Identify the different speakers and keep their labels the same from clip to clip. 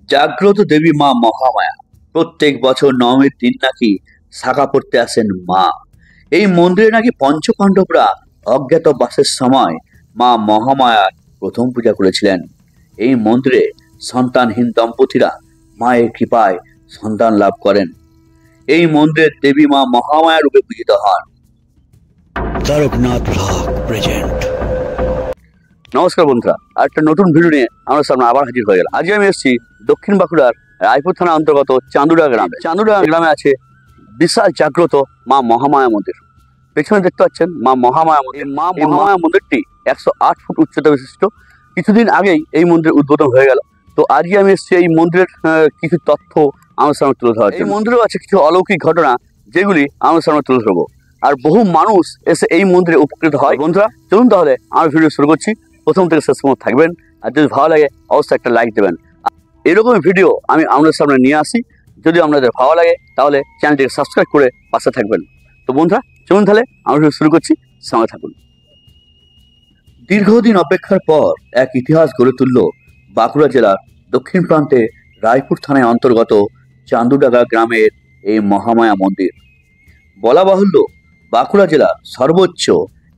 Speaker 1: জাগ্রত দেবী মা মহামায়া প্রত্যেক বছর নবমীর দিন নাকি শাখা পড়তে আসেন মা। এই মন্দিরে নাকি পঞ্চপাণ্ডবরা অজ্ঞাতবাসের সময় মা মহামায়ার প্রথম পূজা করেছিলেন। এই মন্দিরে সন্তানহীন দম্পতিরা মায়ের কৃপায় সন্তান লাভ করেন। এই মন্দিরের দেবী মা মহামায়া রূপে পূজিত হন। Taraknath blog present. নমস্কার বন্ধুরা, আরেকটা নতুন ভিডিও নিয়ে আমার সামনে আবার হাজির হয়ে গেল। আজকে আমি এসেছি দক্ষিণ বাঁকুড়ার রায়পুর থানা অন্তর্গত চান্দুরা গ্রামে। চান্দুরা গ্রামে আছে বিশাল জাগ্রত মা মহামায়া মন্দির। পেছনে দেখতে পাচ্ছেন মা মহামায়া মন্দির। মা মহামায়া মন্দিরটি 108 ফুট উচ্চতা বিশিষ্ট। কিছুদিন আগেই এই মন্দির উদ্বোধন হয়ে গেল। তো আজকে আমি এসেছি এই মন্দিরের কিছু তথ্য আমার সামনে তুলে ধরা। এই মন্দিরেও আছে কিছু অলৌকিক ঘটনা, যেগুলি আমার সামনে তুলে ধরবো। আর বহু মানুষ এসে এই মন্দিরে উপকৃত হয়। বন্ধুরা চলুন তাহলে আমার ভিডিও শুরু করছি। প্রথম থেকে শেষ পর্যন্ত থাকবেন, আর যদি ভালো লাগে অবশ্যই একটা লাইক দেবেন। এরকম ভিডিও আমি আপনাদের সামনে নিয়ে আসি। যদি আপনাদের ভালো লাগে তাহলে চ্যানেলটিকে সাবস্ক্রাইব করে পাশে থাকবেন। তো বন্ধুরা চলুন তাহলে আমরা ভিডিও শুরু করছি, সঙ্গে থাকুন। দীর্ঘদিন অপেক্ষার পর এক ইতিহাস গড়ে তুলল বাঁকুড়া জেলার দক্ষিণ প্রান্তে রায়পুর থানায় অন্তর্গত চান্দুডাঙ্গা গ্রামের এই মহামায়া মন্দির। বলা বাহুল্য, বাঁকুড়া জেলার সর্বোচ্চ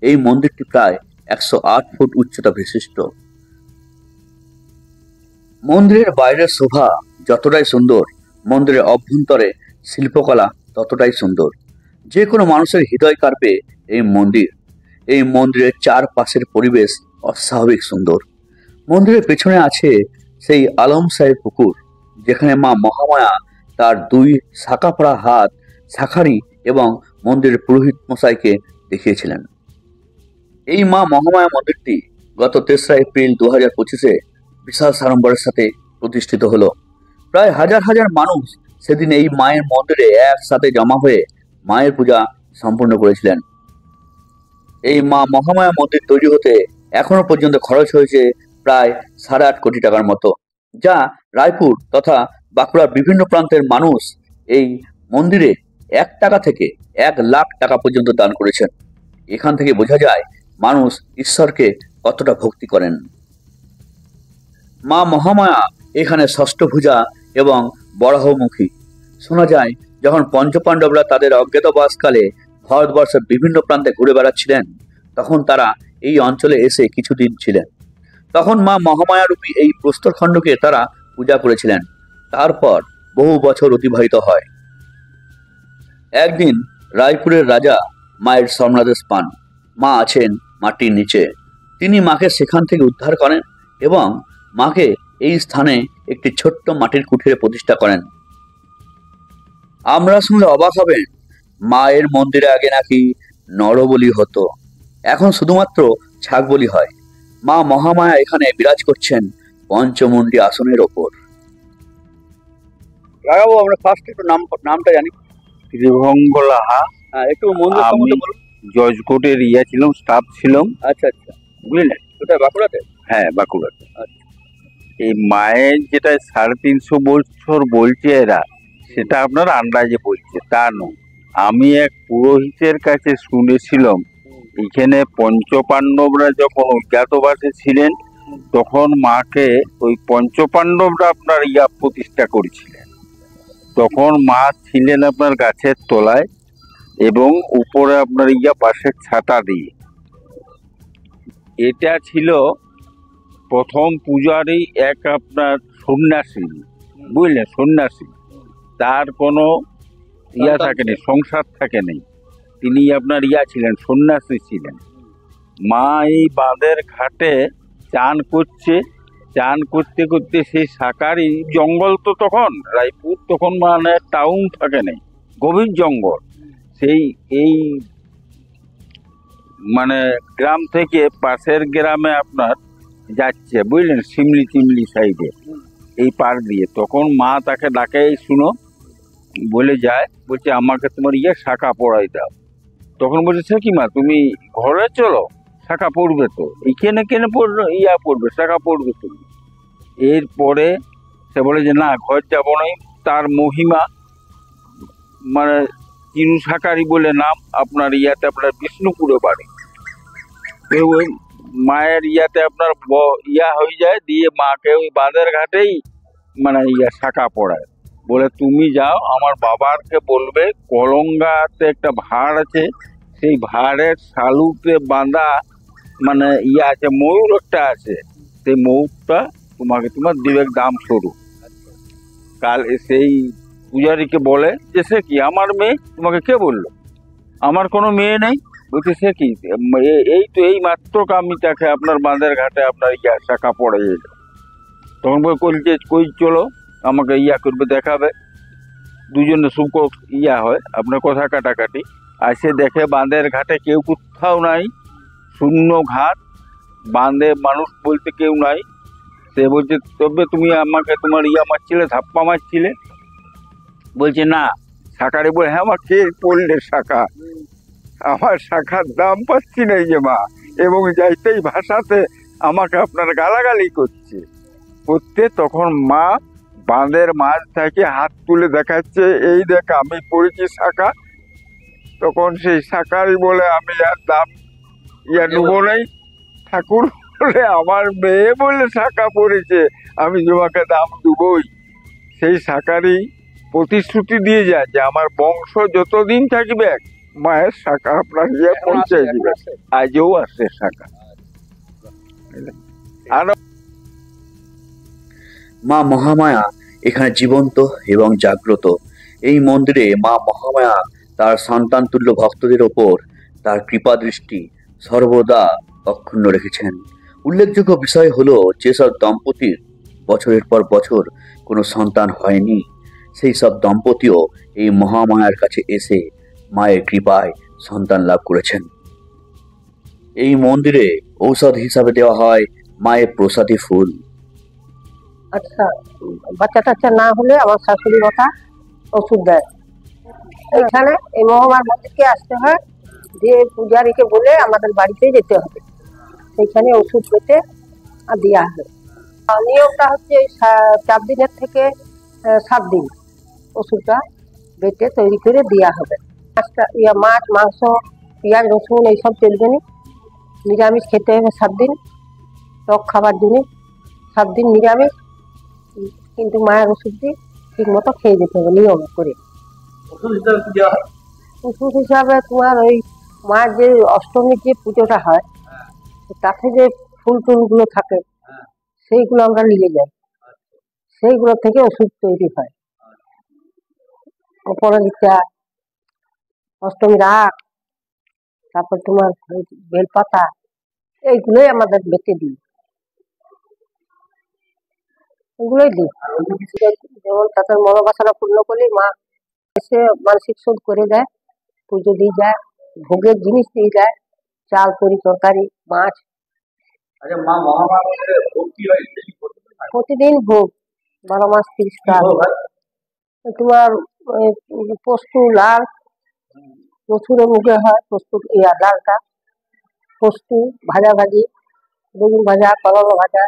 Speaker 1: এই মন্দিরটি প্রায় 108 ফুট উচ্চতা বিশিষ্ট। মন্দিরের বাইরের শোভা যতটাই সুন্দর, মন্দিরের অভ্যন্তরে শিল্পকলা ততটাই সুন্দর। যে কোনো মানুষের হৃদয় কাড়বে এই মন্দির। এই মন্দিরের চারপাশের পরিবেশ অস্বাভাবিক সুন্দর। মন্দিরের পেছনে আছে সেই আলমশাহী পুকুর, যেখানে মা মহামায়া তার দুই শাখা পড়া হাত শাখারি এবং মন্দিরের পুরোহিত মশাইকে দেখিয়েছিলেন। এই মা মহামায়া মন্দিরটি গত 3রা এপ্রিল 2025-এ বিশাল সাড়ম্বরের সাথে প্রতিষ্ঠিত হলো। প্রায় হাজার হাজার মানুষ সেদিন এই মায়ের মন্দিরে একসাথে জমা হয়ে মায়ের পূজা সম্পূর্ণ করেছিলেন। এই মা মহামায়া মন্দির তৈরি হতে এখনো পর্যন্ত খরচ হয়েছে প্রায় 8.5 কোটি টাকার মতো, যা রায়পুর তথা বাঁকুড়ার বিভিন্ন প্রান্তের মানুষ এই মন্দিরে 1 টাকা থেকে 1 লাখ টাকা পর্যন্ত দান করেছেন। এখান থেকে বোঝা যায় মানুষ ঈশ্বরকে কতটা ভক্তি করেন। মা মহামায়া এখানে ষষ্ঠভুজা এবং বরাহমুখী। শোনা যায় যখন পঞ্চপাণ্ডবরা তাদের অজ্ঞাতবাসকালে ভারতবর্ষের বিভিন্ন প্রান্তে ঘুরে বেড়াচ্ছিলেন, তখন তারা এই অঞ্চলে এসে কিছুদিন ছিলেন। তখন মা মহামায়া রূপী এই প্রস্তরখণ্ডকে তারা পূজা করেছিলেন। তারপর বহু বছর অতিবাহিত হয়। একদিন রায়পুরের রাজা মায়ের স্বর্ণাদেশ পান। মা আছেন মাটির নিচে। তিনি মাকে সেখান থেকে উদ্ধার করেন এবং মাকে এই স্থানে একটি ছোট্ট মাটির কুঠিরে প্রতিষ্ঠা করেন। আমরা শুনলে অবাক হবেন, মায়ের মন্দিরে আগে নাকি নরবলি হতো, এখন শুধুমাত্র ছাগবলি হয়। মা মহামায়া এখানে বিরাজ করছেন পঞ্চমুণ্ডী আসনের ওপর। লাগাবো আমরা ফার্স্ট একটু নামটা জানি।
Speaker 2: ত্রিভঙ্গ লাহা।
Speaker 1: হ্যাঁ, একটু মন্দির সম্বন্ধে বলুন।
Speaker 2: জজ কোর্টের ছিলাম, স্টাফ ছিলাম।
Speaker 1: আচ্ছা আচ্ছা,
Speaker 2: বুঝলেন?
Speaker 1: কোথায়, বাঁকুড়াতে?
Speaker 2: হ্যাঁ, বাঁকুড়াতে।
Speaker 1: আচ্ছা।
Speaker 2: এই মায়ের যেটা 350 বছর বলছে এরা, সেটা আপনার আন্দাজে বলছে, তা নয়। আমি এক পুরোহিতের কাছে শুনেছিলাম, এখানে পঞ্চপাণ্ডবরা যখন অজ্ঞাতবাসে ছিলেন, তখন মাকে ওই পঞ্চপাণ্ডবরা আপনার প্রতিষ্ঠা করেছিলেন। তখন মা ছিলেন আপনার গাছের তলায় এবং উপরে আপনার বাঁশের ছাতা দিয়ে। এটা ছিল প্রথম পূজারই এক আপনার সন্ন্যাসী, বুঝলেন? সন্ন্যাসী, তার কোনো থাকেনি, সংসার থাকেনি। তিনি আপনার ছিলেন, সন্ন্যাসী ছিলেন। মা এই বাঁধের ঘাটে চান করছে, চান করতে করতে সেই শাকারি জঙ্গল, তো তখন রায়পুর তখন মানে টাউন থাকে নেই, গভীর জঙ্গল। সেই এই মানে গ্রাম থেকে পাশের গ্রামে আপনার যাচ্ছে, বুঝলেন, সিমলি চিমলি সাইডে এই পার দিয়ে। তখন মা তাকে ডাকে, শুনো বলে যায়, বলছে আমাকে তোমার শাখা পড়াই দাও। তখন বলছে, সে কি মা, তুমি ঘরে চলো, শাখা পড়বে তো, এখানে কেন পড়বে, পড়বে, শাখা পড়বে তুমি। এরপরে সে বলে যে না, ঘর যাবো না। তার মহিমা মানে চিরু শাকারি বলে নাম, আপনার আপনার বিষ্ণুপুরে বাড়ি। ওই মায়ের আপনার হয়ে যায়, দিয়ে মাকে ওই বাঁধের ঘাটেই মানে শাখা পড়ায়। বলে তুমি যাও আমার বাবাকে বলবে কলঙ্গাতে একটা ভাড় আছে, সেই ভাড়ের শালুতে বাঁধা মানে আছে ময়ূর একটা আছে, সেই ময়ূরটা তোমার দিবে দাম স্বরূপ। কাল সেই পূজারীকে বলে যে সে কি আমার মেয়ে, তোমাকে কে বললো? আমার কোনো মেয়ে নেই। বলছে সে কি, এই তো এই মাত্র আমি তাকে আপনার বাঁধের ঘাটে আপনার শাখা পড়ে যেত। তখন বলছে কই চলো আমাকে করবে, দেখাবে। দুজনে সুখ হয় আপনার কথা কাটাকাটি। আর সে দেখে বাঁধের ঘাটে কেউ কোথাও নাই, শূন্য ঘাট, বাঁধে মানুষ বলতে কেউ নাই। সে বলছে তবে তুমি আমাকে তোমার মারছিলে, ধাপ্পা মারছিলে? বলছে না। শাখারে বলে হ্যাঁ আমার কে পড়লে শাখা, আমার শাখার দাম পাচ্ছি না যে মা, এবং যাইতেই ভাষাতে আমাকে আপনার গালাগালি করছে। তখন মা বাঁধের মাঝ থেকে হাত তুলে দেখাচ্ছে, এই দেখ আমি পড়েছি শাখা। তখন সেই শাখারই বলে আমি আর দাম নেবো নাই, ঠাকুর বলে আমার মেয়ে বলে শাখা পড়েছে, আমি তোমাকে দাম দেবই। সেই শাখারই প্রতিশ্রুতি দিয়ে যায় যে আমার বংশ যতদিন থাকবে মায়ের শাখা আপনার পৌঁছে দিবে। আজও আসে শাখা। আর
Speaker 1: মা মহামায়া এখানে জীবন্ত এবং জাগ্রত। এই মন্দিরে মা মহামায়া তার সন্তান তুল্য ভক্তদের ওপর তার কৃপা দৃষ্টি সর্বদা অক্ষুণ্ণ রেখেছেন। উল্লেখযোগ্য বিষয় হলো, যেসব দম্পতির বছরের পর বছর কোনো সন্তান হয়নি, সেই সব দম্পতিও এই মহামায়ার কাছে এসে মায়ের কৃপায় সন্তান লাভ করেছেন। এই মন্দিরে ঔষধ হিসাবে দেওয়া হয় মায়ের প্রসাদী ফুল।
Speaker 3: আচ্ছা, বাচ্চা টাচ্চা না হলে আমার শাশুড়ি মাথা ওষুধ দেয়। এখানে এই মহামার মন্দিরকে আসতে হয়, দিয়ে পূজারীকে বলে আমাদের বাড়িতে যেতে হবে, সেইখানে ওষুধ পেতে আর দেওয়া হবে। নিয়মটা হচ্ছে 4 দিনের থেকে 7 দিন ওষুধটা বেটে তৈরি করে দেওয়া হবে। মাছ মাংস পেঁয়াজ রসুন এইসব চলবে না, নিরামিষ খেতে হবে 7 দিন। টক খাবার জিনিস 7 দিন নিরামিষ, কিন্তু মায়ের ওষুধটি ঠিক মতো খেয়ে যেতে হবে নিয়ম করে। ওষুধ হিসাবে তোমার ওই মায়ের যে অষ্টমীর যে পুজোটা হয়, তাতে যে ফুল টুলগুলো থাকে সেইগুলো আমরা নিয়ে যাই, সেইগুলো থেকে ওষুধ তৈরি হয়। অপরাজিতা, অষ্টমীর আখ, তারপর তোমার বেলপাতা, এইগুলোই আমাদের বেঁচে দিই, ওগুলোই দিই। যেমন তাদের মনোবাসনা পূর্ণ করলে মা এসে মানসিক শোধ করে দেয়, পুজো দিয়ে যায়, ভোগের জিনিস দিয়ে যায়, চাল তরি তরকারি মাছ। প্রতিদিন ভোগ, 12 মাস 30 কাল। তোমার পোস্ত লাল, প্রচুর মুখে হয় পোস্ত ডালটা, পোস্ত ভাজা ভাজি, বেগুন ভাজা, করলা ভাজা,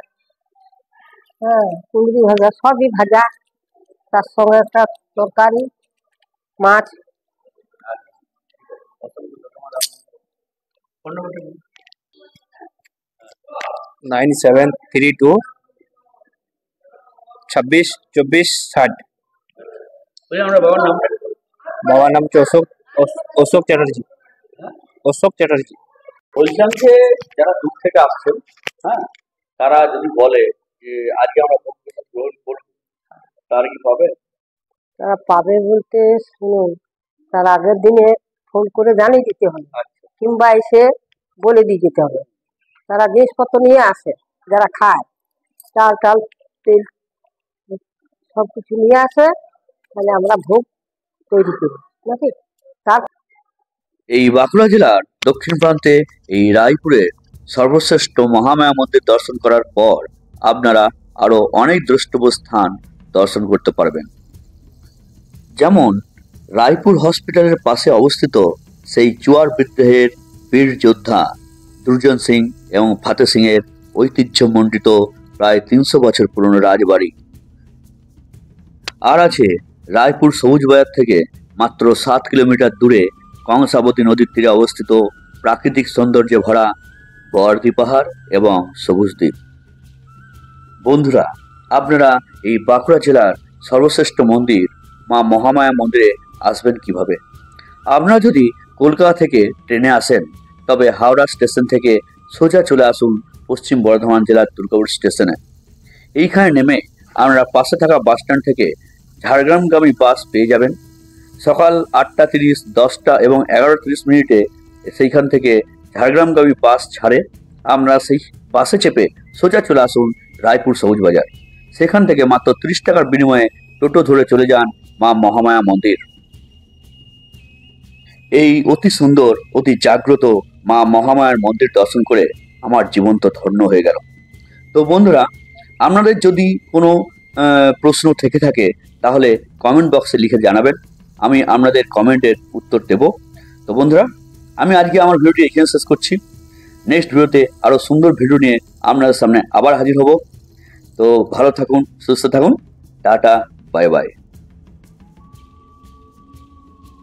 Speaker 3: হ্যাঁ কুঁদরি ভাজা, সবই ভাজা, তার সঙ্গে একটা তরকারি মাছ।
Speaker 4: 9732 26 24 60। বাবার নাম হচ্ছে অশোক চ্যাটার্জি। অশোক চ্যাটার্জি।
Speaker 1: বলছিলাম যে যারা দূর থেকে আসছেন, হ্যাঁ, তারা যদি বলে যে আজকে আমরা ভোগ প্রসাদ গ্রহণ করব, তারা কি পাবে?
Speaker 3: তারা পাবে বলতে শুনুন, তার আগের দিনে ফোন করে জানিয়ে দিতে হবে, কিংবা এসে বলে দিয়ে যেতে হবে। তারা জিনিসপত্র নিয়ে আসে, যারা খায় চাল টাল তেল সবকিছু নিয়ে আসে, তাহলে আমরা ভোগ তৈরি করি নাকি। তার
Speaker 1: এই বাঁকুড়া জেলার দক্ষিণ প্রান্তে এই রায়পুরের সর্বশ্রেষ্ঠ মহামায়া মন্দির দর্শন করার পর আপনারা আরো অনেক দ্রষ্টব্য স্থান দর্শন করতে পারবেন। যেমন রায়পুর হসপিটালের পাশে অবস্থিত সেই চুয়ার বিদ্রোহের বীর যোদ্ধা দুর্জন সিং এবং ফাতে সিং এর ঐতিহ্যমণ্ডিত প্রায় 300 বছর পুরনো রাজবাড়ি। আর আছে রায়পুর সবুজ বাজার থেকে মাত্র 7 কিলোমিটার দূরে কংসাবতী নদীর তীরে অবস্থিত প্রাকৃতিক সৌন্দর্যে ভরা বরদি পাহাড় এবং সবুজ দ্বীপ। বন্ধুরা, আপনারা এই বাঁকুড়া জেলার সর্বশ্রেষ্ঠ মন্দির মা মহামায়া মন্দিরে আসবেন কিভাবে? আপনারা যদি কলকাতা থেকে ট্রেনে আসেন তবে হাওড়া স্টেশন থেকে সোজা চলে আসুন পশ্চিম বর্ধমান জেলার দুর্গাপুর স্টেশনে। এইখানে নেমে আপনারা পাশে থাকা বাস স্ট্যান্ড থেকে ঝাড়গ্রামগামী বাস পেয়ে যাবেন। সকাল 8:30, 10টা এবং 11:30 সেইখান থেকে ঝাড়গ্রামগামী বাস ছাড়ে। আমরা সেই বাসে চেপে সোজা চলে আসুন রায়পুর সবুজ বাজার। সেখান থেকে মাত্র 30 টাকার বিনিময়ে টোটো ধরে চলে যান মা মহামায়া মন্দির। এই অতি সুন্দর, অতি জাগ্রত মা মহামায়ার মন্দির দর্শন করে আমার জীবন তো ধন্য হয়ে গেল। তো বন্ধুরা, আপনাদের যদি কোনো প্রশ্ন থেকে থাকে তাহলে কমেন্ট বক্সে লিখে জানাবেন, আমি আপনাদের কমেন্টের উত্তর দেব। তো বন্ধুরা, আমি আজকে আমার ভিডিওটি এখানে শেষ করছি। নেক্সট ভিডিওতে আরও সুন্দর ভিডিও নিয়ে আপনাদের সামনে আবার হাজির হব। তো ভালো থাকুন, সুস্থ থাকুন, টাটা, বাই বাই।